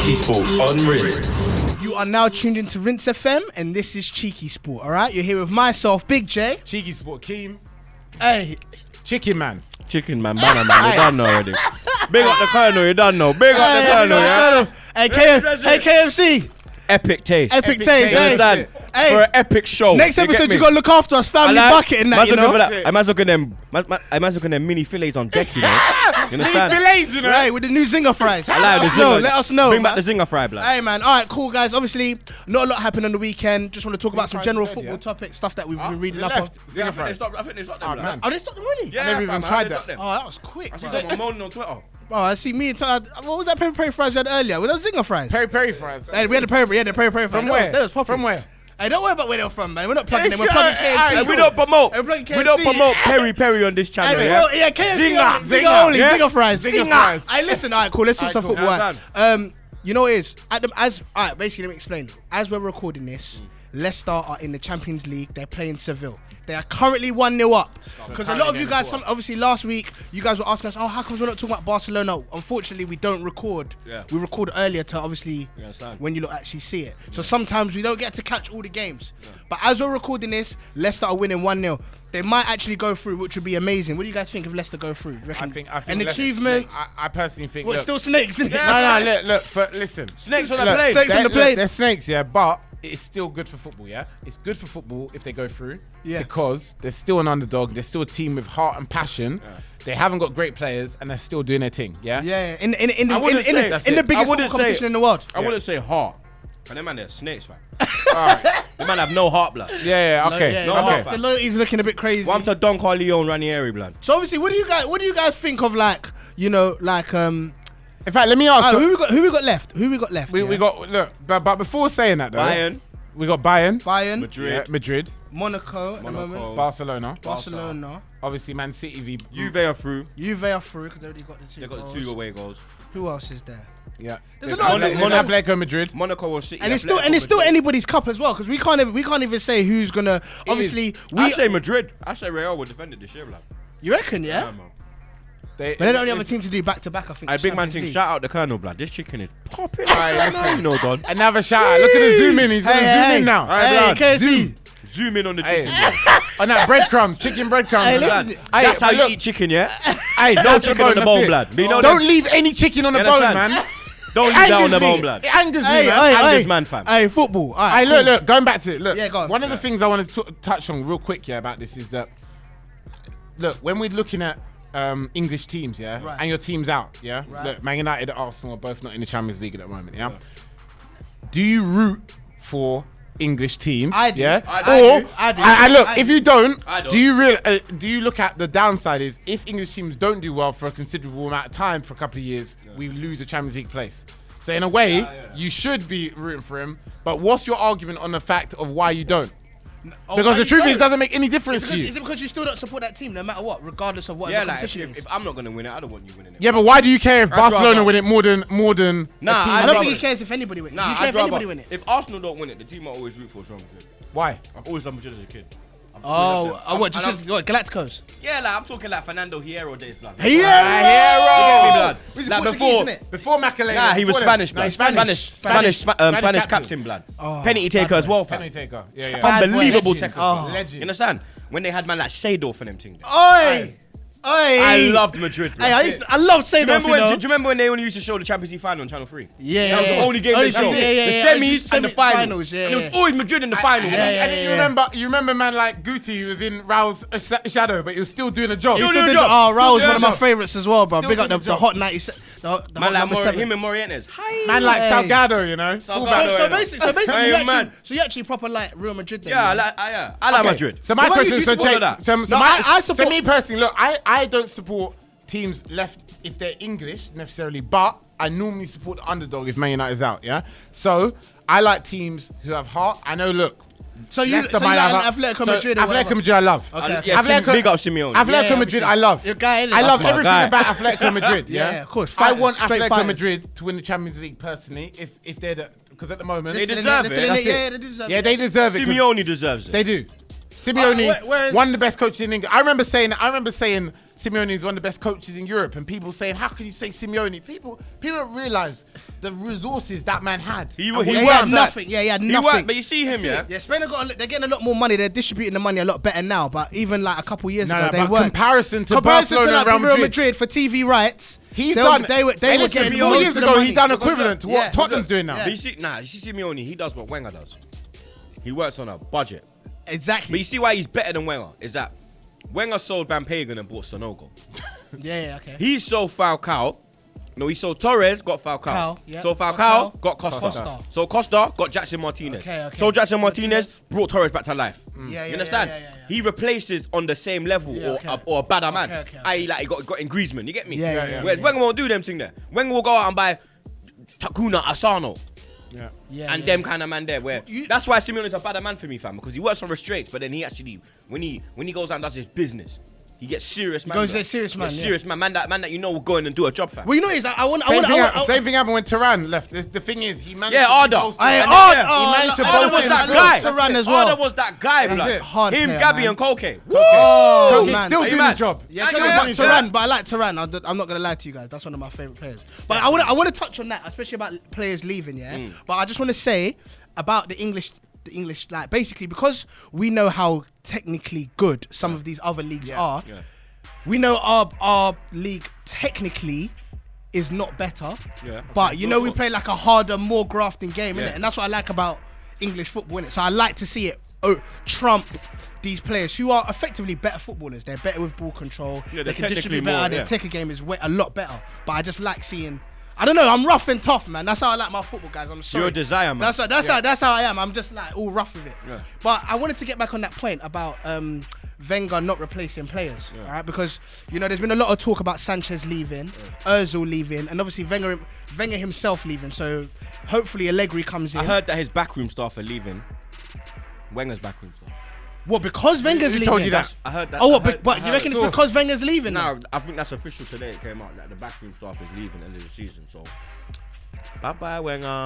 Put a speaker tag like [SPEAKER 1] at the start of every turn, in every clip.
[SPEAKER 1] Cheeky Sport on Rinse.
[SPEAKER 2] You are now tuned into Rinse FM, and this is Cheeky Sport. All right, you're here with myself, Big J.
[SPEAKER 3] Cheeky Sport, Keem.
[SPEAKER 2] Hey,
[SPEAKER 3] Chicken Man.
[SPEAKER 4] Banner man, you done know already. Big up the Colonel, you done know. Big up the Colonel, yeah.
[SPEAKER 2] Hey, KFC.
[SPEAKER 4] Epic taste.
[SPEAKER 2] Epic taste.
[SPEAKER 4] You understand?
[SPEAKER 2] Hey.
[SPEAKER 4] For an epic show.
[SPEAKER 2] Next episode, you gotta look after us, family bucket and that, you know.
[SPEAKER 4] I might look at them mini fillets on deck, you know. You understand?
[SPEAKER 3] Mini fillets, you know.
[SPEAKER 2] Hey, with the new zinger fries.
[SPEAKER 4] I like the zinger.
[SPEAKER 2] Let us know.
[SPEAKER 4] Bring back the zinger fry, blood.
[SPEAKER 2] Hey, man. All right, cool, guys. Obviously, not a lot happened on the weekend. Just want to talk about some general football topics, stuff that we've been reading up on.
[SPEAKER 3] Zinger fries.
[SPEAKER 4] I think they stopped them, blood.
[SPEAKER 2] Oh, they stopped them already?
[SPEAKER 4] Yeah,
[SPEAKER 3] I never even tried that.
[SPEAKER 2] Oh, that was quick.
[SPEAKER 4] I see someone moaning on Twitter.
[SPEAKER 2] Oh, I see me and what was that peri fries you had earlier? Was that zinger fries?
[SPEAKER 3] Peri fries.
[SPEAKER 2] Hey, we had the peri fries.
[SPEAKER 3] From where?
[SPEAKER 2] That was popping.
[SPEAKER 3] From where?
[SPEAKER 2] Hey, don't worry about where they're from, man. We're not plugging them. We're plugging KFC.
[SPEAKER 4] We don't promote.
[SPEAKER 2] We're plugging KFC.
[SPEAKER 4] We don't promote peri on this channel, yeah?
[SPEAKER 2] KFC.
[SPEAKER 3] Zinger
[SPEAKER 2] Only.
[SPEAKER 3] yeah?
[SPEAKER 2] Zinger fries.
[SPEAKER 3] Zinger fries.
[SPEAKER 2] Hey, listen. All right, cool. Let's talk some football. Right. You know what it is? Basically, let me explain. As we're recording this, Leicester are in the Champions League. They're playing Seville. They are currently 1-0 up. Because a lot of you guys, obviously last week, you guys were asking us, how come we're not talking about Barcelona? Unfortunately, we don't record. Yeah. We record earlier to obviously when you actually see it. So sometimes we don't get to catch all the games. Yeah. But as we're recording this, Leicester are winning 1-0. They might actually go through, which would be amazing. What do you guys think if Leicester go through?
[SPEAKER 3] I think
[SPEAKER 2] an achievement.
[SPEAKER 3] I personally think.
[SPEAKER 2] What, still snakes, isn't it?
[SPEAKER 3] No, look. Listen.
[SPEAKER 4] Snakes on the plane.
[SPEAKER 2] Snakes on the plane.
[SPEAKER 3] They're snakes, yeah, but it's still good for football, yeah? It's good for football if they go through. Yeah. Because they're still an underdog. They're still a team with heart and passion. Yeah. They haven't got great players, and they're still doing their thing, yeah?
[SPEAKER 2] Yeah. In the biggest football competition in the world.
[SPEAKER 4] I wouldn't say heart. And them man, they're snakes, man. Alright. They man have no heart, blood.
[SPEAKER 3] Yeah, okay.
[SPEAKER 2] The loyalty's looking a bit crazy.
[SPEAKER 4] One to Don Corleone, Ranieri, blood.
[SPEAKER 2] So obviously, what do you guys think of
[SPEAKER 3] In fact, let me ask.
[SPEAKER 2] Who we got left?
[SPEAKER 3] We got but before saying that though,
[SPEAKER 4] Bayern.
[SPEAKER 3] We got Bayern,
[SPEAKER 4] Madrid,
[SPEAKER 2] Monaco at the moment,
[SPEAKER 3] Barcelona. Obviously, Man City
[SPEAKER 4] Juve are through
[SPEAKER 2] because they already got the two.
[SPEAKER 4] They got the 2 away goals.
[SPEAKER 2] Who else is there?
[SPEAKER 3] Yeah,
[SPEAKER 2] there's a lot of
[SPEAKER 3] Atletico Madrid,
[SPEAKER 4] Monaco or City,
[SPEAKER 2] and it's still anybody's cup as well because we can't even say who's gonna. Obviously,
[SPEAKER 4] I say Madrid. I say Real will defend it this year, blood.
[SPEAKER 2] You reckon? Yeah. But they're the only other team to do back to back. I think.
[SPEAKER 4] Big man thing. Shout out the Colonel, blood. This chicken is popping. Don.
[SPEAKER 3] Another shout out. Look at the zoom in. He's gonna zoom in now.
[SPEAKER 2] Hey, KFC.
[SPEAKER 4] Zoom in on the chicken.
[SPEAKER 3] On that breadcrumbs, chicken breadcrumbs.
[SPEAKER 4] That's how you eat chicken, yeah?
[SPEAKER 3] Hey,
[SPEAKER 4] no chicken on the bone, blood.
[SPEAKER 3] Don't leave any chicken on the bone, man.
[SPEAKER 4] Don't leave that on the bone, blood.
[SPEAKER 3] It angers me, man.
[SPEAKER 4] Angers, man, fam.
[SPEAKER 2] Hey, football.
[SPEAKER 3] Hey, look. Going back to it. Look.
[SPEAKER 2] Yeah, go on.
[SPEAKER 3] One of the things I want to touch on real quick, about this is that, look, when we're looking at English teams, and your team's out, Look, Man United and Arsenal are both not in the Champions League at the moment, Do you root for English teams?
[SPEAKER 2] I do.
[SPEAKER 3] Yeah.
[SPEAKER 2] I do.
[SPEAKER 3] Look, if you don't, do you look at the downside is if English teams don't do well for a considerable amount of time for a couple of years, we lose a Champions League place. So in a way, you should be rooting for him. But what's your argument on the fact of why you don't? Because the truth is, it doesn't make any difference to you.
[SPEAKER 2] Is it because you still don't support that team, no matter what, regardless of what the competition is?
[SPEAKER 4] If I'm not going to win it, I don't want you winning it.
[SPEAKER 3] Yeah, but why do you care if Barcelona win it more than
[SPEAKER 2] Nah, I don't think he cares if anybody wins.
[SPEAKER 4] Nah,
[SPEAKER 2] do you care if anybody win it?
[SPEAKER 4] If Arsenal don't win it, the team I always root for is Real Madrid.
[SPEAKER 3] Why?
[SPEAKER 4] I've always loved Madrid as a kid.
[SPEAKER 2] What? Just Galacticos?
[SPEAKER 4] Yeah, I'm talking like Fernando Hierro days, blood.
[SPEAKER 3] Hierro!
[SPEAKER 4] Before
[SPEAKER 3] Makalena.
[SPEAKER 4] Nah, he was Spanish, blood. Spanish captain, blood. Penalty taker as well, fam.
[SPEAKER 3] Penalty taker. Yeah.
[SPEAKER 4] Unbelievable taker.
[SPEAKER 3] Legend.
[SPEAKER 4] You understand? When they had man like Seedorf and them things.
[SPEAKER 2] I
[SPEAKER 4] loved Madrid.
[SPEAKER 2] Hey, I loved Seedorf.
[SPEAKER 4] Do you remember when they only used to show the Champions League final on Channel 3?
[SPEAKER 2] Yeah.
[SPEAKER 4] That was the only game they showed. The semis and the finals.
[SPEAKER 2] Yeah.
[SPEAKER 4] And it was always Madrid in the final.
[SPEAKER 3] You remember man like Guti who was in Raul's shadow, but he was still doing a job.
[SPEAKER 2] Raul's one of my favourites as well, bro. Big up the hot 97.
[SPEAKER 4] Man like him and Morientes.
[SPEAKER 3] Man like Salgado, you know.
[SPEAKER 2] So basically, you actually proper like Real Madrid then?
[SPEAKER 4] Yeah, I like Madrid.
[SPEAKER 3] So my question,
[SPEAKER 2] I support.
[SPEAKER 3] For me personally, look, I don't support teams left if they're English necessarily, but I normally support the underdog if Man United is out, yeah? So I like teams who have heart. I know, look.
[SPEAKER 2] So you like Atletico Madrid or
[SPEAKER 3] Atletico Madrid I love.
[SPEAKER 2] Okay.
[SPEAKER 4] Big up Simeone.
[SPEAKER 3] Atletico Madrid I love.
[SPEAKER 2] Your guy,
[SPEAKER 3] I love everything about Atletico Madrid,
[SPEAKER 2] yeah, of course.
[SPEAKER 3] I want Atletico Madrid to win the Champions League personally, if they're because at the moment
[SPEAKER 4] they deserve it.
[SPEAKER 3] Yeah, they deserve it.
[SPEAKER 4] Simeone deserves it.
[SPEAKER 3] They do. Simeone, one of the best coaches in England. I remember saying Simeone is one of the best coaches in Europe, and people saying, "How can you say Simeone?" People don't realise the resources that man had.
[SPEAKER 4] He
[SPEAKER 2] had nothing. Yeah, he had nothing.
[SPEAKER 4] Worked, but you see him, yeah.
[SPEAKER 2] Yeah, Spain they're getting a lot more money. They're distributing the money a lot better now. But even like a couple years ago, they weren't.
[SPEAKER 3] Comparison to Barcelona and Real Madrid
[SPEAKER 2] for TV rights.
[SPEAKER 3] They were getting 4 years ago. He done equivalent to what Tottenham's doing now.
[SPEAKER 4] But you see Simeone, he does what Wenger does. He works on a budget.
[SPEAKER 2] Exactly.
[SPEAKER 4] But you see why he's better than Wenger is that Wenger sold Van Pagan and bought Sonogo.
[SPEAKER 2] Okay.
[SPEAKER 4] He sold Falcao. No, he sold Torres, got Falcao. So Falcao got Costa. So Costa got Jackson Martinez. So Jackson Martinez brought Torres back to life. You understand? He replaces on the same level or a better man. I.e. like he got in Griezmann. You get me? Whereas Wenger won't do them thing there. Wenger will go out and buy Takuna Asano. And them kind of man there where that's why Simeone's a better man for me, fam, because he works on restraints, but then he actually when he goes out and does his business, he gets serious man.
[SPEAKER 2] Serious man.
[SPEAKER 4] Man that you know will go in and do a job, fam.
[SPEAKER 2] Well, you know, is
[SPEAKER 3] same thing happened when Turan left. The thing is, he managed.
[SPEAKER 4] Arda.
[SPEAKER 3] He managed to
[SPEAKER 4] Arda was that guy.
[SPEAKER 2] Turan as well.
[SPEAKER 4] Arda was that guy, blood. Him, Gabby, and Koke.
[SPEAKER 3] Koke's still doing his job.
[SPEAKER 2] Turan, but I like Turan. I'm not gonna lie to you guys. That's one of my favorite players. But I want to touch on that, especially about players leaving. But I just want to say about the English, like basically because we know how technically good some of these other leagues are. We know our league technically is not better. But you know we play like a harder, more grafting game, innit? And that's what I like about English football, innit? So I like to see it trump these players who are effectively better footballers. They're better with ball control. They can distribute better. Their tackle game is a lot better. But I just like seeing. I don't know. I'm rough and tough, man. That's how I like my football, guys. I'm sorry.
[SPEAKER 4] You're a desire, man.
[SPEAKER 2] That's how I am. I'm just like all rough with it. But I wanted to get back on that point about Wenger not replacing players, all right? Because you know there's been a lot of talk about Sanchez leaving, Özil leaving, and obviously Wenger himself leaving. So hopefully Allegri comes in.
[SPEAKER 4] I heard that his backroom staff are leaving. Wenger's backroom staff.
[SPEAKER 2] What? Because Wenger's leaving?
[SPEAKER 3] Told you that.
[SPEAKER 4] I heard that.
[SPEAKER 2] Oh, but you reckon it's because Wenger's leaving?
[SPEAKER 4] No, I think that's official today. It came out that the backroom staff is leaving end of the season. So, bye Wenger.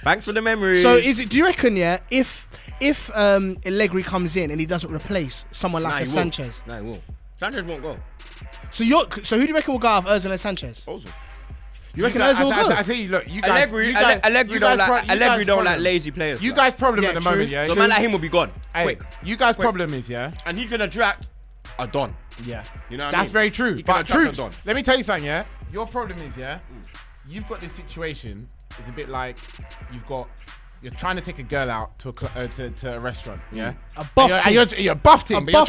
[SPEAKER 4] Thanks for the memories.
[SPEAKER 2] So do you reckon? If Allegri comes in and he doesn't replace someone like Sanchez,
[SPEAKER 4] he will. Sanchez won't go.
[SPEAKER 2] So who do you reckon will go out of Özil and Sanchez?
[SPEAKER 4] Ozil.
[SPEAKER 2] You reckon Özil will go?
[SPEAKER 3] I tell you, look, you guys.
[SPEAKER 4] Allegri don't like lazy players.
[SPEAKER 3] You guys' problem at the moment,
[SPEAKER 4] So man like him will be gone. Quick.
[SPEAKER 3] You guys' problem is,
[SPEAKER 4] and he can attract a Don.
[SPEAKER 3] Yeah.
[SPEAKER 4] You know what
[SPEAKER 3] That's very true. But troops,
[SPEAKER 4] Don.
[SPEAKER 3] let me tell you something, Your problem is, you've got this situation. It's a bit like you're trying to take a girl out to a restaurant,
[SPEAKER 2] A buff
[SPEAKER 3] you're buffed him, but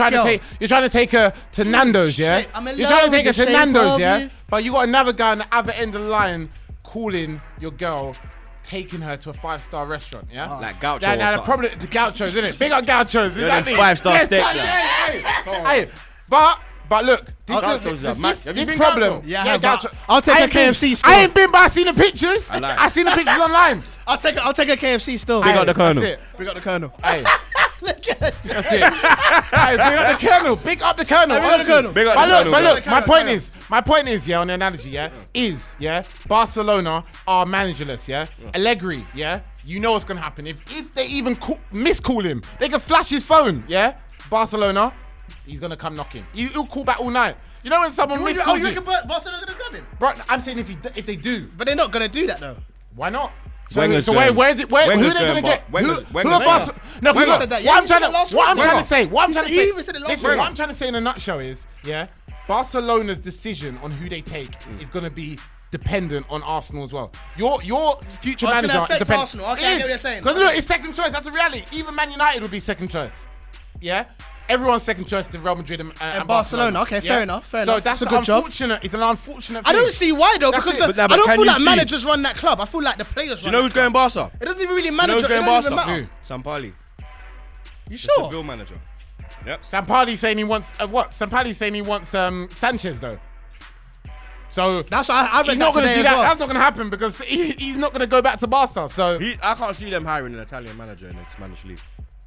[SPEAKER 3] you're trying to take her to Nando's,
[SPEAKER 2] You're
[SPEAKER 3] trying to take her to Nando's, But you got another guy on the other end of the line calling your girl, taking her to a 5-star restaurant,
[SPEAKER 4] Like Gaucho.
[SPEAKER 3] Now the problem, the Gauchos, isn't it? Big up Gauchos.
[SPEAKER 4] You're them 5-star steak.
[SPEAKER 3] But look, this problem.
[SPEAKER 2] I'll take a KFC still.
[SPEAKER 3] I ain't been, but I seen the pictures. I seen the pictures online.
[SPEAKER 2] I'll take a KFC still.
[SPEAKER 4] Big up the Colonel.
[SPEAKER 2] Big up the Colonel.
[SPEAKER 3] Hey. That's it. Hey, big up the Colonel. Big up the Colonel. But look, my point is, on the analogy, is Barcelona are managerless, Allegri, you know what's gonna happen. If they even miscall him, they can flash his phone, Barcelona, he's gonna come knocking. He'll call back all night. You know when someone miscalls you?
[SPEAKER 2] You reckon Barcelona's gonna grab him?
[SPEAKER 3] Bro, I'm saying if they do.
[SPEAKER 2] But they're not gonna do that though.
[SPEAKER 3] Why not?
[SPEAKER 4] So where is
[SPEAKER 3] it? Who are they gonna get? Who are Barcelona? No, what I'm trying to say in a nutshell is, Barcelona's decision on who they take is gonna be dependent on Arsenal as well. Your future manager is dependent.
[SPEAKER 2] Arsenal. Okay, I get what you're saying.
[SPEAKER 3] Because look, it's second choice. That's a reality. Even Man United would be second choice. Everyone's second choice to Real Madrid and Barcelona.
[SPEAKER 2] Okay, fair enough.
[SPEAKER 3] So that's unfortunate. It's an unfortunate thing.
[SPEAKER 2] I don't see why though, because I don't feel like managers run that club. I feel like the players run.
[SPEAKER 4] Do you know who's going Barca?
[SPEAKER 2] It doesn't even really matter.
[SPEAKER 4] You know who's going Barca?
[SPEAKER 2] Who?
[SPEAKER 4] Sampali.
[SPEAKER 2] You sure?
[SPEAKER 4] Seville manager. Yep.
[SPEAKER 3] Sampali's saying he wants what? Sampali's saying he wants Sanchez though. So
[SPEAKER 2] that's what I read.
[SPEAKER 3] He's not going to do that. Well. That's not going to happen because he's not going to go back to Barca. So
[SPEAKER 4] I can't see them hiring an Italian manager in the Spanish league.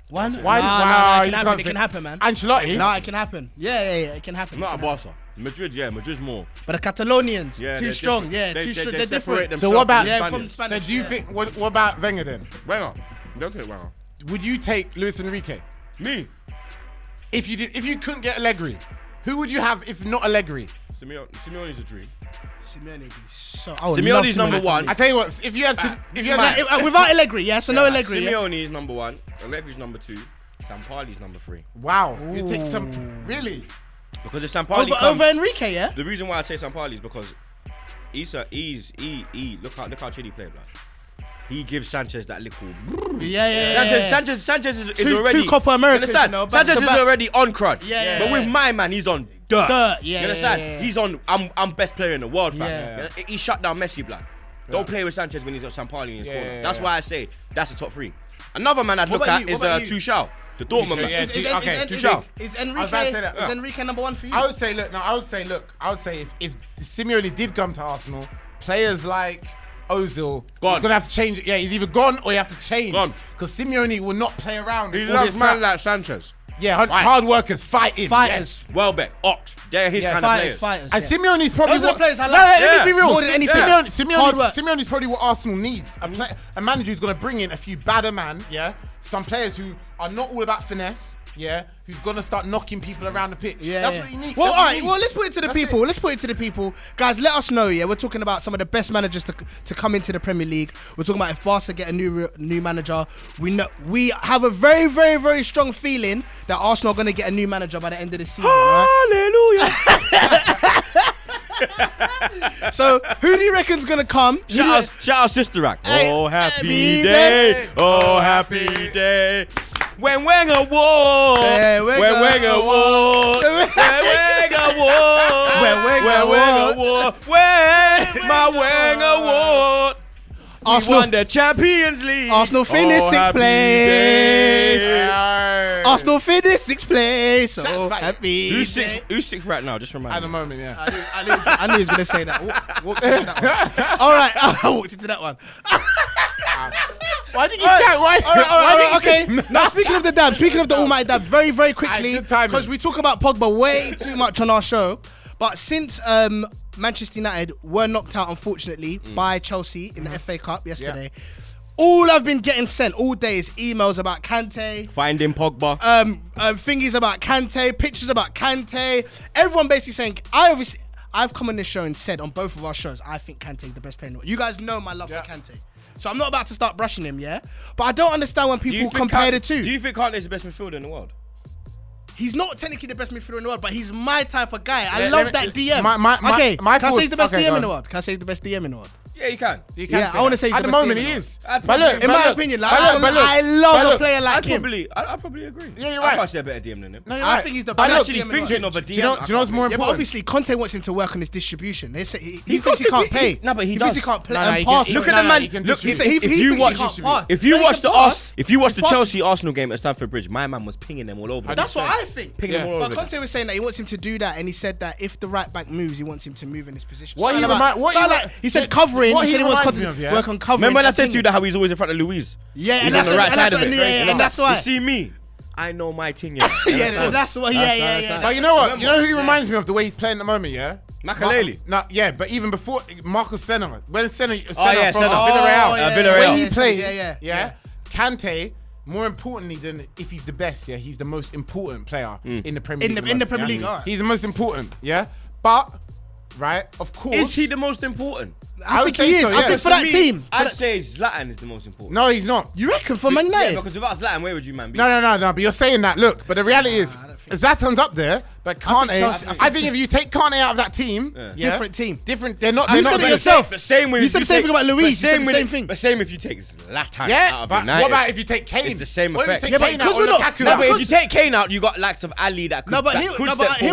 [SPEAKER 2] Why?
[SPEAKER 3] No,
[SPEAKER 2] it can happen, man.
[SPEAKER 3] Ancelotti?
[SPEAKER 2] No, it can happen. Yeah, it can happen.
[SPEAKER 4] Not at Barca. Madrid, Madrid's more.
[SPEAKER 2] But the Catalonians, too strong. They're different.
[SPEAKER 3] So what about
[SPEAKER 2] from Spanish?
[SPEAKER 3] So do you think? What about Wenger then?
[SPEAKER 4] Wenger, don't take Wenger.
[SPEAKER 3] Would you take Luis Enrique?
[SPEAKER 4] Me?
[SPEAKER 3] If you couldn't get Allegri, who would you have if not Allegri?
[SPEAKER 4] Simeone's a dream.
[SPEAKER 2] Simeone be so.
[SPEAKER 4] Simeone's number one.
[SPEAKER 3] I tell you what, if you had
[SPEAKER 2] without Allegri, yeah. So no Allegri.
[SPEAKER 4] Simeone is number one. Allegri's number two. Sampaoli's number three.
[SPEAKER 3] Wow, you take some really
[SPEAKER 4] because if Sampaoli
[SPEAKER 2] over Enrique, yeah.
[SPEAKER 4] The reason why I say Sampaoli is because look how Chile play, blood. He gives Sanchez that little. Sanchez is already
[SPEAKER 2] two Copa Americans.
[SPEAKER 4] Sanchez is already on crud.
[SPEAKER 2] Yeah.
[SPEAKER 4] But with my man, he's on dirt. You understand?
[SPEAKER 2] Yeah.
[SPEAKER 4] He's on. I'm best player in the world, fam. He shut down Messi, blood. Don't play with Sanchez when he's got Sampaoli in his corner. That's why I say that's the top three. Another man I'd look at is Tuchel, the Dortmund man.
[SPEAKER 2] Tuchel. Is Enrique number one for you?
[SPEAKER 3] I would say, if Simeone did come to Arsenal, players like Ozil, he's gonna have to change it. Yeah, he's either gone or you have to change. Because Simeone will not play around.
[SPEAKER 4] He loves man like Sanchez.
[SPEAKER 3] Yeah, hard workers, fighters.
[SPEAKER 4] Yes. Welbeck, Ox, they're his kind of players.
[SPEAKER 3] And Simeone's probably
[SPEAKER 2] those are the players I like.
[SPEAKER 3] Let me be real.
[SPEAKER 2] More than anything.
[SPEAKER 3] Simeone's probably what Arsenal needs. A manager who's going to bring in a few badder man, some players who are not all about finesse, who's going to start knocking people around the pitch. That's what he needs.
[SPEAKER 2] Well, all right. Well, let's put it to the people. Guys, let us know. We're talking about some of the best managers to come into the Premier League. We're talking about if Barca get a new manager. We have a very, very, very strong feeling that Arsenal are going to get a new manager by the end of the season.
[SPEAKER 4] Hallelujah.
[SPEAKER 2] Right? So, who do you reckon's going to come?
[SPEAKER 4] Shout out Sister Act. Oh, happy day. Oh, happy day. When Wenger won, when Wenger won, when my Wenger won. Arsenal won the Champions League.
[SPEAKER 2] Arsenal finished sixth place. Arsenal finished sixth place. So happy.
[SPEAKER 4] Who's sixth right now? Just remind me.
[SPEAKER 3] At the moment, yeah.
[SPEAKER 2] I knew he was going to say that. Walked into that one. All right, I walked into that one.
[SPEAKER 3] Why did you say why?
[SPEAKER 2] Okay. Now, speaking of the dab, speaking of the almighty dab, very, very quickly, because we talk about Pogba way too much on our show, but since Manchester United were knocked out, unfortunately, by Chelsea in the FA Cup yesterday, all I've been getting sent all day is emails about Kante.
[SPEAKER 4] Finding Pogba.
[SPEAKER 2] Thingies about Kante, pictures about Kante. Everyone basically saying, I've come on this show and said on both of our shows, I think Kante is the best player in the world. You guys know my love for Kante. So I'm not about to start brushing him, But I don't understand when people compare the two.
[SPEAKER 4] Do you think Kante is the best midfielder in the world?
[SPEAKER 2] He's not technically the best midfielder in the world, but he's my type of guy. I love that DM. Can I say he's the best DM in the world? Can I say he's the best DM in the world?
[SPEAKER 4] Yeah, you can.
[SPEAKER 2] I want to say he's
[SPEAKER 3] at the moment he is.
[SPEAKER 2] But look, in my opinion, I love a player like him.
[SPEAKER 4] I'd probably agree.
[SPEAKER 3] Yeah, you're right.
[SPEAKER 4] I can't say a better DM than him.
[SPEAKER 2] No, I think he's the best.
[SPEAKER 4] I'm actually thinking of a DM.
[SPEAKER 3] Do you know what's more important?
[SPEAKER 2] But obviously, Conte wants him to work on his distribution. They say he thinks he can't pay.
[SPEAKER 4] No, but he
[SPEAKER 2] thinks he can't play. Pass.
[SPEAKER 4] Look at the man. Look, if you watch the Chelsea Arsenal game at Stamford Bridge, my man was pinging them all over.
[SPEAKER 2] That's what I think.
[SPEAKER 4] Pinging them all over.
[SPEAKER 2] But Conte was saying that he wants him to do that, and he said that if the right back moves, he wants him to move in his position. He said covering. He said he wants Conte to work on covering.
[SPEAKER 4] Remember when I said to you that how he's always in front of Luis?
[SPEAKER 2] Yeah,
[SPEAKER 4] he's on the right side of it.
[SPEAKER 2] And that's why.
[SPEAKER 4] You see me, I know my thing.
[SPEAKER 2] That's what. Yeah.
[SPEAKER 3] But you know what? You know who he reminds me of the way he's playing at the moment,
[SPEAKER 4] Makaleli.
[SPEAKER 3] But even before Marcus Senna, when Senna from
[SPEAKER 4] Villarreal.
[SPEAKER 3] The way he plays, Kante. More importantly than if he's the best, he's the most important player in the Premier League.
[SPEAKER 2] In the Premier League,
[SPEAKER 3] he's the most important, But, right, of course.
[SPEAKER 4] Is he the most important?
[SPEAKER 2] I think he is. I think for that team.
[SPEAKER 4] I'd say Zlatan is the most important.
[SPEAKER 3] No, he's not.
[SPEAKER 2] You reckon for Man United?
[SPEAKER 4] Yeah, because without Zlatan, where would you man be?
[SPEAKER 3] No. But you're saying that. Look, but the reality is, Zlatan's up there, but Kante. I think if you take Kante out of that team,
[SPEAKER 2] different team.
[SPEAKER 3] Different. They're not.
[SPEAKER 2] You said it yourself.
[SPEAKER 4] The same way.
[SPEAKER 2] You said the same thing about Luis. You said the same thing.
[SPEAKER 4] But same if you take Zlatan out of
[SPEAKER 3] but
[SPEAKER 4] United.
[SPEAKER 3] what about if you take Kane?
[SPEAKER 4] It's the same effect.
[SPEAKER 2] Yeah, but because we're not.
[SPEAKER 4] No, but if you take Kane out, you got likes of Ali that could.
[SPEAKER 2] No, but hear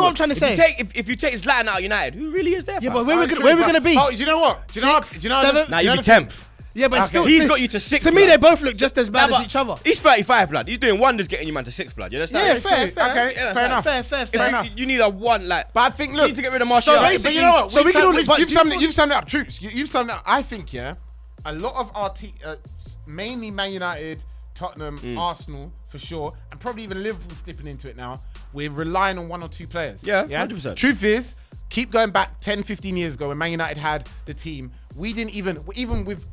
[SPEAKER 2] what I'm trying to say.
[SPEAKER 4] If you take Zlatan out of United, who really is there?
[SPEAKER 2] Yeah, but where we gonna be?
[SPEAKER 3] Oh, do you know what? Do you know?
[SPEAKER 2] 7th.
[SPEAKER 4] Now you'll be 10th.
[SPEAKER 2] Yeah, but still,
[SPEAKER 4] he's got you to 6th.
[SPEAKER 2] To me, they both look just as bad as each other.
[SPEAKER 4] He's 35, blood. He's doing wonders getting you man to 6th, blood. You understand?
[SPEAKER 2] Yeah, fair.
[SPEAKER 3] Okay, fair enough.
[SPEAKER 2] Fair enough.
[SPEAKER 4] You need a one, like.
[SPEAKER 3] But I think, look,
[SPEAKER 4] you need to get rid of Martial.
[SPEAKER 3] So basically, you know what? So we can all. You've summed it up, troops. You've summed it up. I think, a lot of our mainly Man United, Tottenham, Arsenal for sure, and probably even Liverpool slipping into it now. We're relying on one or two players.
[SPEAKER 4] Yeah, 100%.
[SPEAKER 3] Truth is, keep going back 10, 15 years ago when Man United had the team. We didn't even with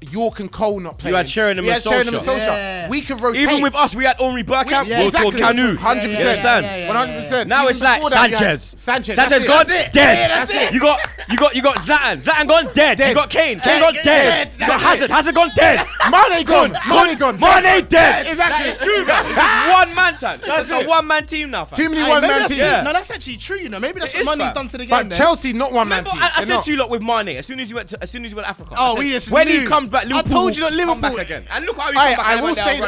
[SPEAKER 3] York and Cole not playing.
[SPEAKER 4] You had Sheringham and Solskjaer.
[SPEAKER 2] Yeah.
[SPEAKER 3] We could rotate.
[SPEAKER 4] Even with us, we had Henri Bergkamp,
[SPEAKER 3] exactly.
[SPEAKER 4] Canu.
[SPEAKER 3] 100%. 100%.
[SPEAKER 4] Now it's like Sanchez.
[SPEAKER 3] Sanchez
[SPEAKER 4] Sanchez gone, dead.
[SPEAKER 2] That's it.
[SPEAKER 4] You got You got Zlatan. Zlatan gone dead. You got Kane. Kane gone dead. You got Hazard. Hazard gone dead.
[SPEAKER 3] Mane gone. Mane gone.
[SPEAKER 4] Mane dead.
[SPEAKER 3] Exactly.
[SPEAKER 4] That is true, man. This is one man time. It's a one man team now, fam.
[SPEAKER 3] Too many one man teams.
[SPEAKER 2] No, that's actually true. You know, maybe that's what Mane's done to the game.
[SPEAKER 3] But Chelsea not one man
[SPEAKER 4] Remember,
[SPEAKER 3] team.
[SPEAKER 4] I said to you lot with Mane as soon as you went to Africa.
[SPEAKER 2] Oh,
[SPEAKER 4] when he comes back, Liverpool.
[SPEAKER 2] I told you that Liverpool
[SPEAKER 4] come back again. And look how he come back.
[SPEAKER 3] I will say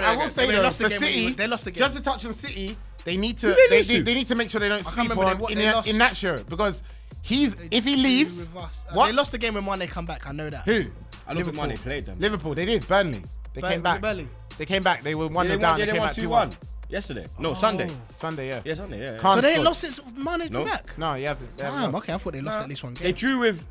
[SPEAKER 2] They
[SPEAKER 3] though,
[SPEAKER 2] lost the
[SPEAKER 3] for
[SPEAKER 2] game.
[SPEAKER 3] City,
[SPEAKER 2] They lost the game.
[SPEAKER 3] just to touch on City, they need to
[SPEAKER 4] Who they lose
[SPEAKER 3] they
[SPEAKER 4] to?
[SPEAKER 3] need to make sure they don't sleep
[SPEAKER 2] remember
[SPEAKER 3] on in that show because if he leaves, what?
[SPEAKER 2] They lost the game when Mane come back. I know that.
[SPEAKER 3] Who?
[SPEAKER 4] I don't think Mane played them.
[SPEAKER 3] Liverpool. They did. Burnley. They came back. They came back. They were 1-0 down. They came back 2-1.
[SPEAKER 4] Yesterday. No, Sunday.
[SPEAKER 3] Sunday, yeah.
[SPEAKER 4] Yeah, Sunday, yeah.
[SPEAKER 3] Can't
[SPEAKER 2] So they
[SPEAKER 3] score.
[SPEAKER 2] lost since Mane's been back.
[SPEAKER 3] No, he hasn't. They haven't
[SPEAKER 2] Damn,
[SPEAKER 3] lost.
[SPEAKER 2] okay, I thought they lost at least one
[SPEAKER 4] They
[SPEAKER 2] game.
[SPEAKER 4] drew with.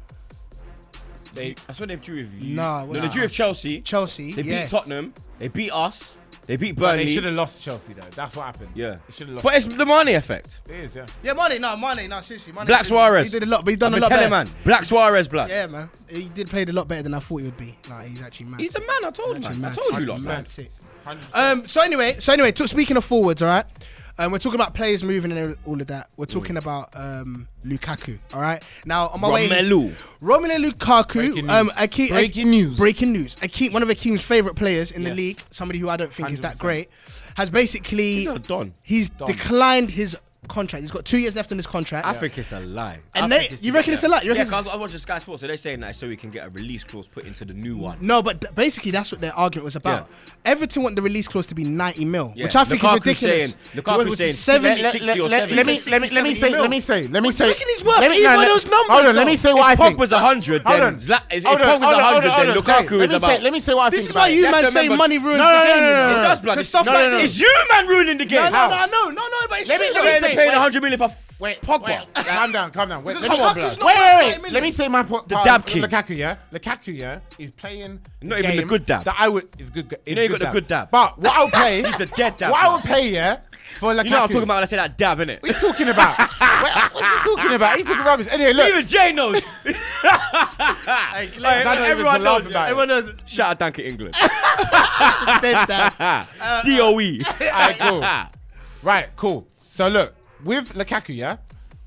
[SPEAKER 4] I saw they drew with you.
[SPEAKER 2] No,
[SPEAKER 4] they drew with Chelsea.
[SPEAKER 2] Chelsea,
[SPEAKER 4] They
[SPEAKER 2] yeah.
[SPEAKER 4] beat Tottenham. They beat us. They beat
[SPEAKER 3] But
[SPEAKER 4] Burnley.
[SPEAKER 3] they should have lost Chelsea though. That's what happened.
[SPEAKER 4] Yeah.
[SPEAKER 3] They should have lost.
[SPEAKER 4] But it's the Mane effect.
[SPEAKER 3] It is, yeah.
[SPEAKER 2] Yeah, Mane, seriously. Mane
[SPEAKER 4] Black Suarez.
[SPEAKER 2] He did a lot, but he done a
[SPEAKER 4] I've
[SPEAKER 2] lot
[SPEAKER 4] been
[SPEAKER 2] better.
[SPEAKER 4] telling, man. Black Suarez, blood.
[SPEAKER 2] Yeah, man. He did play a lot better than I thought he would be. Like, he's actually mad.
[SPEAKER 4] He's the man. I told you, man. I told you, lot, man.
[SPEAKER 2] Mad sick. So anyway, speaking of forwards, all right. We're talking about players moving and all of that. We're talking about Lukaku. All right. Now on my way, Romelu Lukaku. Breaking news. One of Akeem's favorite players in the league. Somebody who I don't think is that great. Has basically he's declined his contract. He's got 2 years left on his contract.
[SPEAKER 4] I think it's a lie.
[SPEAKER 2] And you reckon it's a lie?
[SPEAKER 4] Yeah, because I watched Sky Sports, so they're saying that so we can get a release clause put into the new one.
[SPEAKER 2] No, but basically that's what their argument was about. Everton want the release clause to be 90 mil,
[SPEAKER 4] Yeah.
[SPEAKER 2] which I think is ridiculous.
[SPEAKER 4] Lukaku's saying
[SPEAKER 2] 70,
[SPEAKER 4] 60 or 70.
[SPEAKER 3] Let me say.
[SPEAKER 2] Do you reckon he's worth
[SPEAKER 3] Let me-
[SPEAKER 2] either
[SPEAKER 3] no,
[SPEAKER 2] of those numbers?
[SPEAKER 3] Hold on, let me say what I
[SPEAKER 4] If
[SPEAKER 3] think.
[SPEAKER 4] Pogba's 100,
[SPEAKER 3] Hold
[SPEAKER 4] then
[SPEAKER 3] on.
[SPEAKER 4] if
[SPEAKER 3] Hold on,
[SPEAKER 4] Pogba's 100, then
[SPEAKER 3] hold on,
[SPEAKER 4] Lukaku is about.
[SPEAKER 3] Let me say what I think.
[SPEAKER 2] This is why you
[SPEAKER 4] have
[SPEAKER 2] man
[SPEAKER 4] to
[SPEAKER 2] say
[SPEAKER 4] remember-
[SPEAKER 2] money ruins
[SPEAKER 3] No,
[SPEAKER 2] the
[SPEAKER 3] no,
[SPEAKER 2] game.
[SPEAKER 3] no,
[SPEAKER 2] you
[SPEAKER 3] no,
[SPEAKER 2] know?
[SPEAKER 3] no,
[SPEAKER 4] It does, blood.
[SPEAKER 2] Because stuff
[SPEAKER 3] No,
[SPEAKER 2] like
[SPEAKER 3] no, no.
[SPEAKER 2] this.
[SPEAKER 4] It's you, man, ruining the game.
[SPEAKER 2] No,
[SPEAKER 3] How?
[SPEAKER 2] but it's
[SPEAKER 3] Let me-
[SPEAKER 2] true.
[SPEAKER 3] let me
[SPEAKER 4] They're
[SPEAKER 3] say-
[SPEAKER 4] paying
[SPEAKER 3] wait.
[SPEAKER 4] 100 million for
[SPEAKER 3] Wait,
[SPEAKER 4] Pogba.
[SPEAKER 3] calm down. Wait,
[SPEAKER 2] Because
[SPEAKER 3] let me-
[SPEAKER 2] Lukaku's not
[SPEAKER 3] wait.
[SPEAKER 2] worth 90
[SPEAKER 3] Let me say my point.
[SPEAKER 4] The dab king.
[SPEAKER 3] Lukaku, yeah. Lukaku, is playing.
[SPEAKER 4] Not even the
[SPEAKER 3] game
[SPEAKER 4] good dab.
[SPEAKER 3] That I would is good.
[SPEAKER 4] You know you got the good dab.
[SPEAKER 3] But what I'll pay.
[SPEAKER 4] He's the dead dab.
[SPEAKER 3] What I would pay, yeah, for Lukaku.
[SPEAKER 4] You know what I'm talking about when I say that dab, innit?
[SPEAKER 3] What are you talking about? What are you talking about? He's talking rubbish. Anyway, look.
[SPEAKER 4] Even Jay knows. Everyone knows.
[SPEAKER 2] Everyone knows.
[SPEAKER 4] Shout out Duncan England.
[SPEAKER 2] Dead dad.
[SPEAKER 4] DOE.
[SPEAKER 3] Alright, cool. Right, cool. So look, with Lukaku, yeah,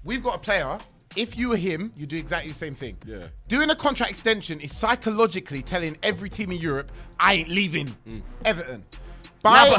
[SPEAKER 3] we've got a player. If you were him, you do exactly the same thing.
[SPEAKER 4] Yeah.
[SPEAKER 3] Doing a contract extension is psychologically telling every team in Europe, I ain't leaving Everton.
[SPEAKER 4] Nah, but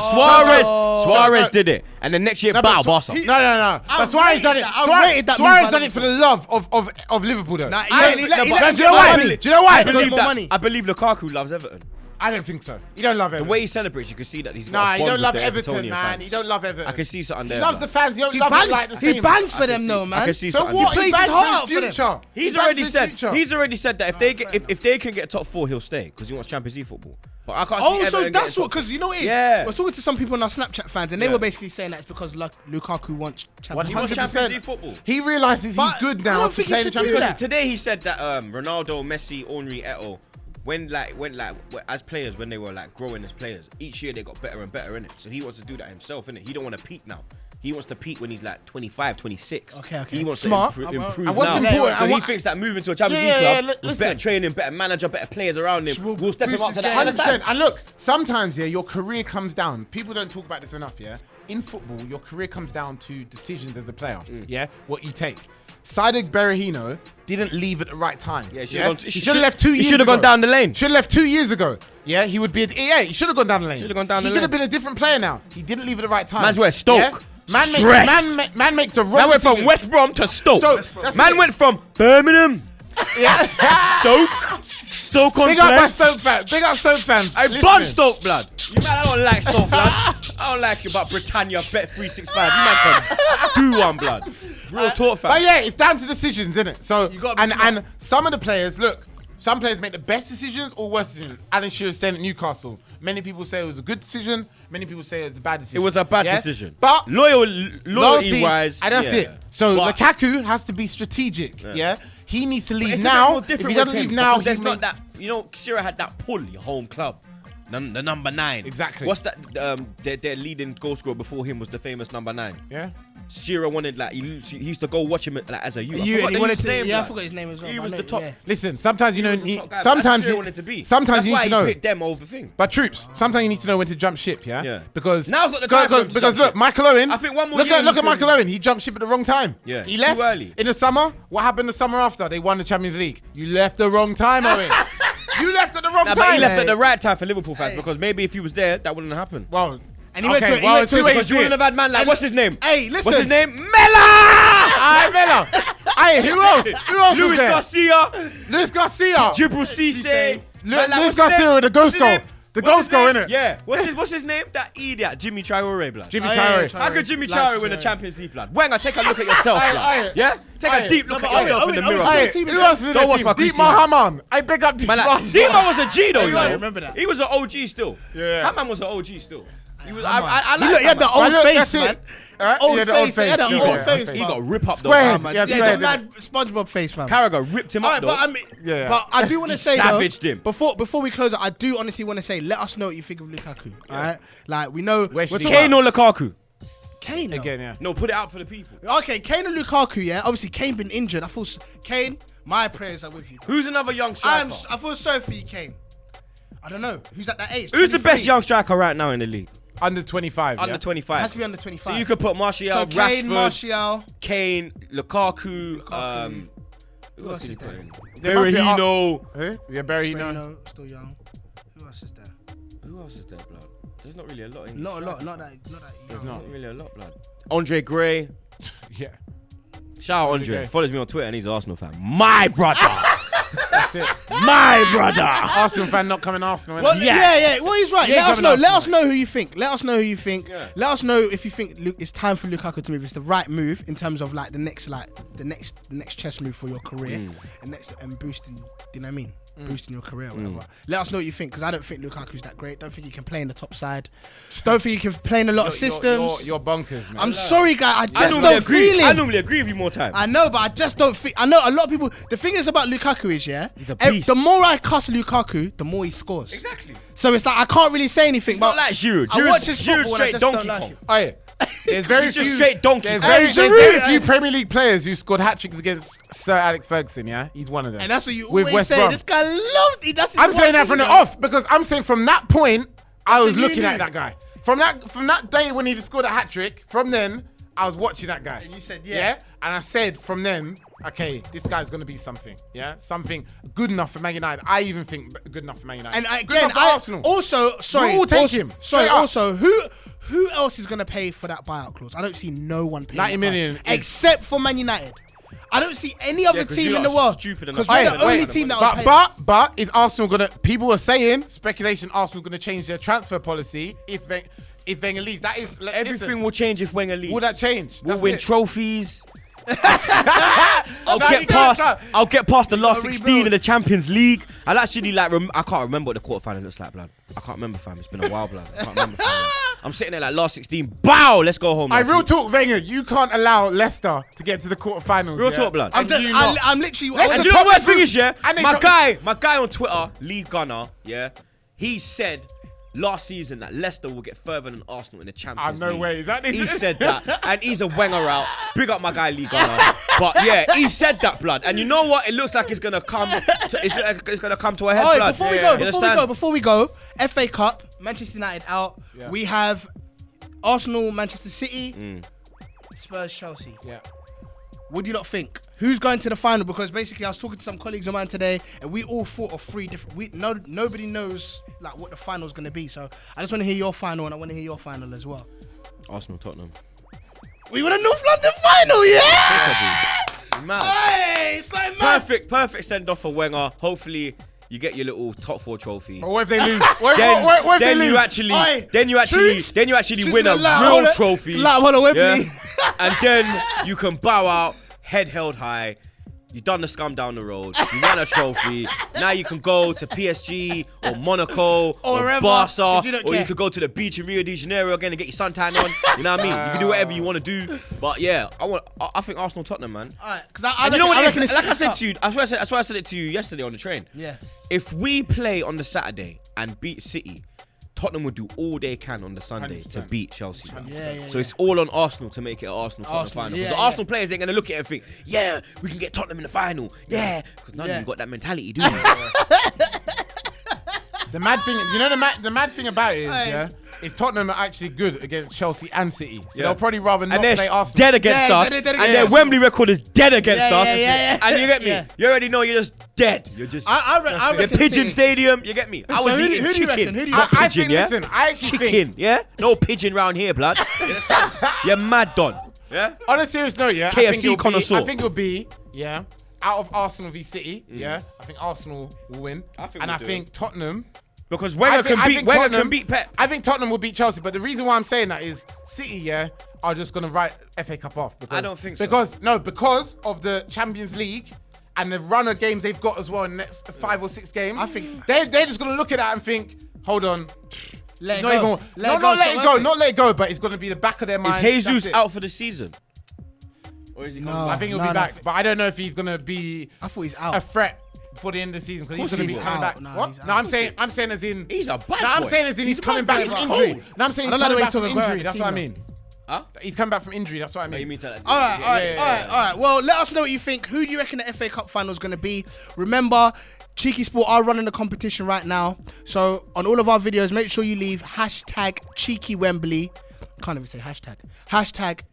[SPEAKER 4] Suarez did it, and then next year, bow, Barca.
[SPEAKER 3] No. But Suarez done it.
[SPEAKER 2] I rated that
[SPEAKER 3] Suarez
[SPEAKER 2] move,
[SPEAKER 3] done it for the love of Liverpool, though.
[SPEAKER 2] Nah,
[SPEAKER 3] Do you know why?
[SPEAKER 2] money.
[SPEAKER 3] Do you know why?
[SPEAKER 2] I believe that.
[SPEAKER 4] I believe Lukaku loves Everton.
[SPEAKER 3] I don't think so. He don't love Everton.
[SPEAKER 4] The way he celebrates, you can see that he's got
[SPEAKER 3] Nah,
[SPEAKER 4] a
[SPEAKER 3] he
[SPEAKER 4] bond
[SPEAKER 3] don't
[SPEAKER 4] with
[SPEAKER 3] love
[SPEAKER 4] the
[SPEAKER 3] Everton,
[SPEAKER 4] Evertonian
[SPEAKER 3] man.
[SPEAKER 4] fans.
[SPEAKER 3] He don't love Everton.
[SPEAKER 4] I can see something
[SPEAKER 3] He
[SPEAKER 4] there.
[SPEAKER 3] loves the fans. He don't
[SPEAKER 2] He
[SPEAKER 3] love it like the
[SPEAKER 2] bangs, he
[SPEAKER 3] same.
[SPEAKER 2] bangs for
[SPEAKER 4] I
[SPEAKER 2] them
[SPEAKER 4] can
[SPEAKER 2] though,
[SPEAKER 4] see-
[SPEAKER 2] man.
[SPEAKER 4] I can see
[SPEAKER 3] So
[SPEAKER 4] something
[SPEAKER 3] what?
[SPEAKER 4] there.
[SPEAKER 2] plays
[SPEAKER 3] He
[SPEAKER 2] his
[SPEAKER 3] bangs
[SPEAKER 2] heart
[SPEAKER 3] for
[SPEAKER 2] out
[SPEAKER 3] his
[SPEAKER 2] for them.
[SPEAKER 3] future.
[SPEAKER 4] He's
[SPEAKER 3] He
[SPEAKER 4] already
[SPEAKER 3] bangs for
[SPEAKER 4] said.
[SPEAKER 3] his future.
[SPEAKER 4] He's already said that if they can get top 4, he'll stay because he wants Champions League football. But I can't see
[SPEAKER 2] Oh,
[SPEAKER 4] Everton
[SPEAKER 2] so
[SPEAKER 4] getting
[SPEAKER 2] that's
[SPEAKER 4] top
[SPEAKER 2] what, because you know what it is?
[SPEAKER 4] Yeah.
[SPEAKER 2] We're talking to some people on our Snapchat fans, and they
[SPEAKER 4] Yeah.
[SPEAKER 2] were basically saying that it's because Lukaku wants Champions
[SPEAKER 4] He wants
[SPEAKER 2] League.
[SPEAKER 4] Champions League football.
[SPEAKER 3] He realizes
[SPEAKER 2] But
[SPEAKER 3] he's good
[SPEAKER 2] I
[SPEAKER 3] now
[SPEAKER 2] don't
[SPEAKER 3] to
[SPEAKER 2] think he
[SPEAKER 3] play the
[SPEAKER 2] should do
[SPEAKER 3] Champions
[SPEAKER 2] that.
[SPEAKER 3] League.
[SPEAKER 4] Today he said that Ronaldo, Messi, Henry, Eto'o, when as players, when they were like growing as players, each year they got better and better in it. So he wants to do that himself, innit? He don't want to peak now. He wants to peak when he's like 25, 26.
[SPEAKER 2] Okay.
[SPEAKER 4] He wants
[SPEAKER 2] Smart.
[SPEAKER 4] to improve
[SPEAKER 3] And what's
[SPEAKER 4] now.
[SPEAKER 3] important-
[SPEAKER 4] So
[SPEAKER 3] and
[SPEAKER 4] he
[SPEAKER 3] what-
[SPEAKER 4] thinks that moving to a Champions
[SPEAKER 3] Yeah,
[SPEAKER 4] League
[SPEAKER 3] yeah,
[SPEAKER 4] club
[SPEAKER 3] yeah,
[SPEAKER 4] with better
[SPEAKER 3] listen.
[SPEAKER 4] training, better manager, better players around him
[SPEAKER 2] Will
[SPEAKER 4] will step him
[SPEAKER 2] boost
[SPEAKER 4] up
[SPEAKER 2] his
[SPEAKER 4] to that
[SPEAKER 2] game.
[SPEAKER 4] other
[SPEAKER 3] 100%.
[SPEAKER 4] side.
[SPEAKER 3] And look, sometimes your career comes down. People don't talk about this enough, yeah? In football, your career comes down to decisions as a player, yeah? What you take. Sadik Berahino didn't leave at the right time.
[SPEAKER 4] Yeah,
[SPEAKER 3] he should have left 2 years ago.
[SPEAKER 4] He should have gone down the lane.
[SPEAKER 3] Should have left 2 years ago. Yeah, he would be at EA. He should have gone down the lane.
[SPEAKER 4] Should have gone down the
[SPEAKER 3] He could have
[SPEAKER 4] lane.
[SPEAKER 3] been a different player now. He didn't leave at the right time.
[SPEAKER 4] Man's where? Stoke.
[SPEAKER 3] Yeah? Man makes a wrong
[SPEAKER 4] Man went from
[SPEAKER 3] decision.
[SPEAKER 4] West Brom to Stoke.
[SPEAKER 3] That's
[SPEAKER 4] Man
[SPEAKER 3] it.
[SPEAKER 4] went from Birmingham, Stoke on
[SPEAKER 3] Big up my
[SPEAKER 4] Glen.
[SPEAKER 3] Stoke fans. Big up Stoke fans.
[SPEAKER 4] I
[SPEAKER 3] Listening.
[SPEAKER 4] bun Stoke blood. You man, I don't like Stoke blood. I don't like you about Britannia Bet 365. You man can do one blood. Real talk, fam.
[SPEAKER 3] But yeah, it's down to decisions, isn't it? So
[SPEAKER 2] You gotta be smart.
[SPEAKER 3] and some of the players, look, some players make the best decisions or worst decisions. Alan Shearer staying at Newcastle. Many people say it was a good decision. Many people say it was a bad decision.
[SPEAKER 4] It was a bad
[SPEAKER 3] Yeah?
[SPEAKER 4] decision.
[SPEAKER 3] But
[SPEAKER 4] loyalty wise,
[SPEAKER 3] and that's
[SPEAKER 4] yeah.
[SPEAKER 3] it. So
[SPEAKER 4] But-
[SPEAKER 3] Lukaku has to be strategic. Yeah, he needs to
[SPEAKER 4] But
[SPEAKER 3] leave
[SPEAKER 4] it's a
[SPEAKER 3] now.
[SPEAKER 4] bit more
[SPEAKER 3] If
[SPEAKER 4] different
[SPEAKER 3] he doesn't
[SPEAKER 4] with
[SPEAKER 3] leave
[SPEAKER 4] him,
[SPEAKER 3] now,
[SPEAKER 4] because there's
[SPEAKER 3] he's
[SPEAKER 4] not that. You know, Shearer had that pull, your home club. The number 9.
[SPEAKER 3] Exactly.
[SPEAKER 4] What's that? Their leading goal scorer before him was the famous number 9.
[SPEAKER 3] Yeah.
[SPEAKER 4] Shearer wanted like he used to go watch him like as a youth.
[SPEAKER 2] I forgot his name.
[SPEAKER 4] Yeah,
[SPEAKER 2] I forgot his name as well.
[SPEAKER 4] He was the top.
[SPEAKER 3] Listen, sometimes you know.
[SPEAKER 4] Sometimes you wanted to be.
[SPEAKER 3] Sometimes you need to know.
[SPEAKER 4] Picked them over things.
[SPEAKER 3] But troops, sometimes you need to know when to jump ship. Yeah. Because
[SPEAKER 4] now I've got the time
[SPEAKER 3] because look, Michael Owen.
[SPEAKER 4] I think one more.
[SPEAKER 3] Look at Michael Owen. He jumped ship at the wrong time.
[SPEAKER 4] Yeah.
[SPEAKER 3] He left
[SPEAKER 4] too early.
[SPEAKER 3] in the summer. What happened the summer after? They won the Champions League. You left the wrong time, Owen. You left at the wrong time.
[SPEAKER 4] But he left at the right time for Liverpool fans because maybe if he was there, that wouldn't have happened.
[SPEAKER 3] Well.
[SPEAKER 2] And he went to
[SPEAKER 4] because you wouldn't have had man like what's his name?
[SPEAKER 2] Hey, listen.
[SPEAKER 4] What's his name? Mela!
[SPEAKER 3] Mela. Hey, who else? Who else was there?
[SPEAKER 4] Luis Garcia. Jibril Cisse.
[SPEAKER 3] Luis Garcia with the ghost goal. The ghost goal, innit?
[SPEAKER 4] Yeah. What's his name? That idiot, Jimmy Traore, blood.
[SPEAKER 3] Jimmy Traore.
[SPEAKER 4] How could Jimmy Traore win the Champions League, blood? Wenger, take a look at yourself, blood. Yeah? Take a deep look at yourself in the mirror.
[SPEAKER 3] Who else is in the team? Deep Mohamed. I big up Deep Mohamed.
[SPEAKER 4] Deepa was a G, though, you know.
[SPEAKER 2] I remember that.
[SPEAKER 4] He was an OG still.
[SPEAKER 3] Yeah.
[SPEAKER 4] That man was an OG still. He was.
[SPEAKER 2] He had the old face, man. Old face. He had an old face.
[SPEAKER 4] He got ripped up though.
[SPEAKER 2] Yeah, the mad SpongeBob face, man.
[SPEAKER 4] Carragher ripped him up though.
[SPEAKER 2] But I mean, but I do want to say
[SPEAKER 4] savaged him.
[SPEAKER 2] Before we close it, I do honestly want to say, let us know what you think of Lukaku. All right, like we know.
[SPEAKER 4] Kane or Lukaku?
[SPEAKER 2] Kane
[SPEAKER 3] again, yeah.
[SPEAKER 4] No, put it out for the people.
[SPEAKER 2] Okay, Kane and Lukaku. Yeah, obviously Kane been injured. I feel Kane. My prayers are with you.
[SPEAKER 4] Who's another young striker?
[SPEAKER 2] I feel sorry for you, Kane. I don't know who's at that age.
[SPEAKER 4] Who's the best young striker right now in the league?
[SPEAKER 3] Under 25.
[SPEAKER 4] Under 25.
[SPEAKER 2] It has to be under 25.
[SPEAKER 4] So you could put Martial,
[SPEAKER 2] so Kane,
[SPEAKER 4] Rashford,
[SPEAKER 2] Martial,
[SPEAKER 4] Kane, Lukaku. Who else is there?
[SPEAKER 3] Berahino. Yeah, Berahino.
[SPEAKER 2] Still young. Who else is there?
[SPEAKER 4] Who else is there, blood? There's not really a lot.
[SPEAKER 2] Not a lot. Not that.
[SPEAKER 3] There's not
[SPEAKER 4] really a lot, blood. Andre Gray.
[SPEAKER 3] Yeah.
[SPEAKER 4] Shout out Andre. Follows me on Twitter and he's an Arsenal fan. My brother.
[SPEAKER 3] That's it.
[SPEAKER 4] My brother.
[SPEAKER 3] Arsenal fan not coming Arsenal.
[SPEAKER 2] Well, yeah. Well, he's right. Let us know. Let us know who you think. Let us know who you think. Yeah. Let us know if you think it's time for Lukaku to move. It's the right move in terms of like the next chess move for your career and boosting. Do you know what I mean? Boosting your career or whatever. Let us know what you think because I don't think Lukaku's that great. Don't think he can play in the top side. Don't think he can play in a lot of systems.
[SPEAKER 3] You're bonkers, man.
[SPEAKER 2] I'm sorry, guy. I just don't feel it.
[SPEAKER 4] I normally agree with you more time.
[SPEAKER 2] I know, but I just don't think. I know a lot of people. The thing is about Lukaku is,
[SPEAKER 4] he's a beast.
[SPEAKER 2] The more I cuss Lukaku, the more he scores.
[SPEAKER 4] Exactly.
[SPEAKER 2] So it's like I can't really say anything.
[SPEAKER 4] He's
[SPEAKER 2] but
[SPEAKER 4] not like Giroud.
[SPEAKER 2] I watch his football and I just don't like
[SPEAKER 4] him.
[SPEAKER 3] Oh, yeah. There's very few
[SPEAKER 4] straight donkey.
[SPEAKER 3] There's very few Premier League players who scored hat tricks against Sir Alex Ferguson. Yeah, he's one of them.
[SPEAKER 2] And that's what you always say. This guy loved it.
[SPEAKER 3] I'm saying that from the off because I'm saying from that point I was looking at that guy. From that day when he scored a hat trick. From then I was watching that guy.
[SPEAKER 2] And you said
[SPEAKER 3] yeah. And I said from then, okay, this guy's gonna be something. Yeah, something good enough for Man United. I even think good enough for Man United.
[SPEAKER 2] And again, Arsenal. Also, sorry,
[SPEAKER 3] we'll take him.
[SPEAKER 2] Sorry. Also, who else is going to pay for that buyout clause? I don't see no one paying
[SPEAKER 3] 90 million.
[SPEAKER 2] Except for Man United. I don't see any other team in the world. Because
[SPEAKER 4] we're
[SPEAKER 2] the only team that will pay.
[SPEAKER 3] But is Arsenal going to... People are saying, speculation, Arsenal going to change their transfer policy if Wenger leaves. That is...
[SPEAKER 4] Everything will change if Wenger leaves.
[SPEAKER 3] Will that change?
[SPEAKER 4] We'll win trophies. I'll get past the last 16 in the Champions League. I'll actually I can't remember what the quarterfinal looks like, blood. I can't remember, fam. It's been a while, blood. I can't remember, fam. I'm sitting there like last 16. Bow, let's go home.
[SPEAKER 3] Real talk, Wenger. You can't allow Leicester to get to the quarterfinals.
[SPEAKER 4] Real talk, blood.
[SPEAKER 2] I'm literally.
[SPEAKER 4] And do you know what the worst thing is, yeah? My guy on Twitter, Lee Gunner, yeah, he said last season that Leicester will get further than Arsenal in the Champions League.
[SPEAKER 3] No way.
[SPEAKER 4] He said that, and he's a Wenger out. Big up my guy Lee Gunner. But yeah, he said that, blood. And you know what? It looks like it's gonna come. It's gonna come to a head, blood.
[SPEAKER 2] Before we go, FA Cup, Manchester United out. Yeah. We have Arsenal, Manchester City, Spurs, Chelsea.
[SPEAKER 3] Yeah.
[SPEAKER 2] What do you not think? Who's going to the final? Because basically, I was talking to some colleagues of mine today, and we all thought of three different. Nobody knows like what the final is going to be. So I just want to hear your final, and I want to hear your final as well.
[SPEAKER 4] Arsenal, Tottenham.
[SPEAKER 2] We want a North London final, yeah!
[SPEAKER 4] Mad.
[SPEAKER 2] Hey, so mad.
[SPEAKER 4] Perfect send off for Wenger. Hopefully, you get your little top 4 trophy.
[SPEAKER 3] But what if they lose?
[SPEAKER 4] Then you actually win a real trophy.
[SPEAKER 2] Yeah?
[SPEAKER 4] And then you can bow out, head held high. You done the scum down the road. You won a trophy. Now you can go to PSG or Monaco or Barca, or you could go to the beach in Rio de Janeiro again and get your suntan on. You know what I mean? You can do whatever you want to do. But yeah, I think Arsenal, Tottenham, man.
[SPEAKER 2] Alright,
[SPEAKER 4] you know what? Like I said to you, I swear I said it to you yesterday on the train.
[SPEAKER 2] Yeah.
[SPEAKER 4] If we play on the Saturday and beat City, Tottenham will do all they can on the Sunday
[SPEAKER 3] 100%.
[SPEAKER 4] to beat Chelsea.
[SPEAKER 2] Yeah.
[SPEAKER 4] So it's all on Arsenal to make it an Arsenal final.
[SPEAKER 2] yeah,
[SPEAKER 4] Because the Arsenal players ain't going to look at it and think, yeah, we can get Tottenham in the final. Yeah. Because none of you got that mentality, do you?
[SPEAKER 3] The mad thing, the mad thing about it is, is Tottenham are actually good against Chelsea and City. So they'll probably rather not play Arsenal.
[SPEAKER 4] Dead against us. And their Wembley record is dead against us. And you get me?
[SPEAKER 2] Yeah.
[SPEAKER 4] You already know you're just dead. You're just...
[SPEAKER 2] I
[SPEAKER 4] the
[SPEAKER 2] reckon
[SPEAKER 4] Pigeon
[SPEAKER 2] City.
[SPEAKER 4] Stadium, you get me? I was eating
[SPEAKER 2] who do you reckon?
[SPEAKER 4] chicken.
[SPEAKER 2] Who do you
[SPEAKER 4] Not
[SPEAKER 2] reckon?
[SPEAKER 3] I
[SPEAKER 4] pigeon,
[SPEAKER 3] think,
[SPEAKER 4] yeah?
[SPEAKER 3] listen, I actually
[SPEAKER 4] Chicken,
[SPEAKER 3] think...
[SPEAKER 4] yeah? No pigeon round here, blood. You understand? You're mad, Don. Yeah?
[SPEAKER 3] On a serious note, yeah,
[SPEAKER 4] KFC connoisseur.
[SPEAKER 3] I think it'll be, out of Arsenal v City, I think Arsenal will win.
[SPEAKER 4] I
[SPEAKER 3] think Tottenham...
[SPEAKER 4] Because Wenger can beat Pep.
[SPEAKER 3] I think Tottenham will beat Chelsea, but the reason why I'm saying that is City, are just going to write FA Cup off. Because,
[SPEAKER 4] I don't think so.
[SPEAKER 3] Because of the Champions League and the run of games they've got as well in the next 5 or 6 games.
[SPEAKER 2] I think
[SPEAKER 3] they're just going to look at that and think, hold on.
[SPEAKER 2] Let it
[SPEAKER 3] Not
[SPEAKER 2] go.
[SPEAKER 3] even, not let it go, but it's going to be the back of their mind.
[SPEAKER 4] Is Jesus out for the season? Or is he coming back?
[SPEAKER 3] I think he'll be back, but I don't know if he's going to be
[SPEAKER 2] I thought he's out.
[SPEAKER 3] a threat for the end of the season because he's going to be coming back.
[SPEAKER 2] No,
[SPEAKER 3] What?
[SPEAKER 2] he's
[SPEAKER 3] No,
[SPEAKER 2] out.
[SPEAKER 3] I'm saying as in.
[SPEAKER 4] He's a bad
[SPEAKER 3] No, I'm
[SPEAKER 4] boy.
[SPEAKER 3] saying as in he's coming back
[SPEAKER 2] boy,
[SPEAKER 3] from
[SPEAKER 2] he's
[SPEAKER 3] injury.
[SPEAKER 2] cold.
[SPEAKER 3] No, I'm saying
[SPEAKER 2] I
[SPEAKER 3] he's
[SPEAKER 2] don't know
[SPEAKER 3] coming
[SPEAKER 2] the way
[SPEAKER 3] back
[SPEAKER 2] he
[SPEAKER 3] from
[SPEAKER 2] took a
[SPEAKER 3] injury.
[SPEAKER 2] grab
[SPEAKER 3] That's
[SPEAKER 2] at
[SPEAKER 3] what I
[SPEAKER 2] the
[SPEAKER 3] mean.
[SPEAKER 2] team,
[SPEAKER 4] Huh?
[SPEAKER 3] He's coming back from injury. That's what I
[SPEAKER 4] You
[SPEAKER 3] mean.
[SPEAKER 4] mean to that?
[SPEAKER 2] All right. Well, let us know what you think. Who do you reckon the FA Cup final is going to be? Remember, Cheeky Sport are running the competition right now. So on all of our videos, make sure you leave #CheekyWembley. Can't even say hashtag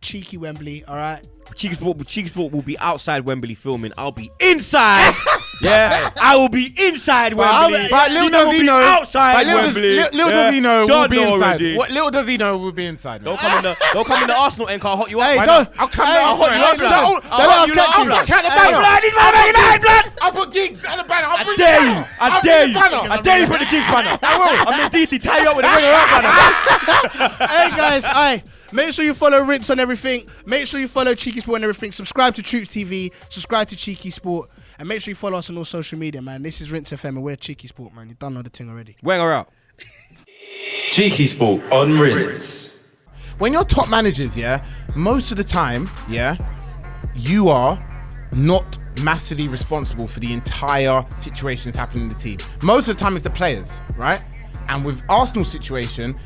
[SPEAKER 2] #CheekyWembley. All right.
[SPEAKER 4] Cheeky Sport will be outside Wembley filming. I'll be inside. Yeah, I will be inside Wembley.
[SPEAKER 3] But little
[SPEAKER 4] You
[SPEAKER 3] does
[SPEAKER 4] will
[SPEAKER 3] he
[SPEAKER 4] be
[SPEAKER 3] know.
[SPEAKER 4] outside Wembley.
[SPEAKER 3] Little does he know we'll
[SPEAKER 4] Done
[SPEAKER 3] be inside.
[SPEAKER 4] already.
[SPEAKER 3] What little does he know we'll be inside.
[SPEAKER 4] Don't come in the Arsenal end car. I'll hot you up.
[SPEAKER 2] Hey,
[SPEAKER 3] Why
[SPEAKER 2] don't.
[SPEAKER 3] not? I'll come
[SPEAKER 2] Hey,
[SPEAKER 3] down.
[SPEAKER 2] I'll hot you up, blood.
[SPEAKER 4] I'll
[SPEAKER 2] Let
[SPEAKER 4] hot
[SPEAKER 2] us
[SPEAKER 4] you
[SPEAKER 2] catch
[SPEAKER 4] up,
[SPEAKER 2] you.
[SPEAKER 4] blood.
[SPEAKER 3] Count the
[SPEAKER 4] Hey,
[SPEAKER 3] banner.
[SPEAKER 4] blood, he's my man, blood.
[SPEAKER 3] I'll put gigs and a banner. I'll bring
[SPEAKER 4] Dare
[SPEAKER 3] the
[SPEAKER 4] you?
[SPEAKER 3] banner.
[SPEAKER 4] I
[SPEAKER 3] I'll
[SPEAKER 4] dare
[SPEAKER 3] bring
[SPEAKER 4] you.
[SPEAKER 3] the banner.
[SPEAKER 4] I dare you put the Kings banner. I will. I'm in DT. Tie you up with a ringer up banner.
[SPEAKER 2] Hey guys, make sure you follow Rinse on everything. Make sure you follow Cheeky Sport on everything. Subscribe to Truth TV. Subscribe to Cheeky Sport. And make sure you follow us on all social media, man. This is Rinse FM and we're Cheeky Sport, man. You done know the thing already.
[SPEAKER 4] Wenger out.
[SPEAKER 1] Cheeky Sport on Rinse.
[SPEAKER 3] When you're top managers, most of the time, you are not massively responsible for the entire situation that's happening in the team. Most of the time it's the players, right? And with Arsenal's situation,